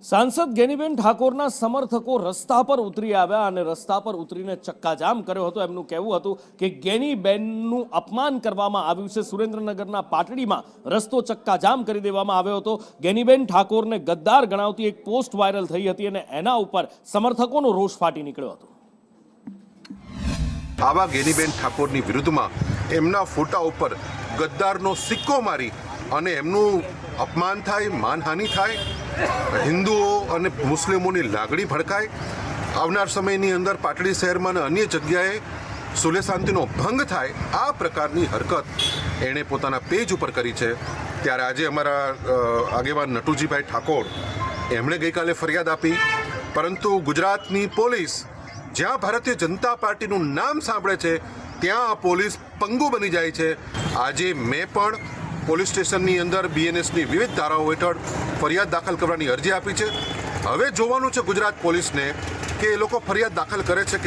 સાંસદ ગેનીબેન ઠાકોરના સમર્થકો રસ્તા પર ઉતરી આવ્યા અને રસ્તા પર ઉતરીને ચક્કાજામ કર્યો હતો। એમનું કહેવું હતું કે ગેનીબેનનું અપમાન કરવામાં આવ્યું છે। સુરેન્દ્રનગરના પાટડીમાં રસ્તો ચક્કાજામ કરી દેવામાં આવ્યો હતો। ગેનીબેન ઠાકોરને ગદ્દાર ગણાવતી એક પોસ્ટ વાયરલ થઈ હતી અને એના ઉપર સમર્થકોનો રોષ ફાટી નીકળ્યો હતો। આવા ગેનીબેન ઠાકોરની વિરુદ્ધમાં એમના ફોટા ઉપર ગદ્દારનો સિક્કો મારી અને એમનું અપમાન થાય, માનહાનિ થાય, હિન્દુઓ અને મુસ્લિમોની લાગણી ભડકાય। આવનાર સમયની અંદર પાટડી શહેરમાં અને અન્ય જગ્યાએ સુલે શાંતિનો ભંગ થાય, આ પ્રકારની હરકત એણે પોતાના પેજ ઉપર કરી છે। ત્યારે આજે અમારા આગેવાન નટુજીભાઈ ઠાકોર એમણે ગઈકાલે ફરિયાદ આપી, પરંતુ ગુજરાતની પોલીસ જ્યાં ભારતીય જનતા પાર્ટીનું નામ સાંભળે છે ત્યાં આ પોલીસ પંગુ બની જાય છે। આજે મેં પણ પોલીસ સ્ટેશનની અંદર બીએનએસની વિવિધ ધારાઓ હેઠળ ફરિયાદ દાખલ કરવાની અરજી આપી છે। હવે જોવાનું છે ગુજરાત પોલીસને કે એ લોકો ફરિયાદ દાખલ કરે છે કે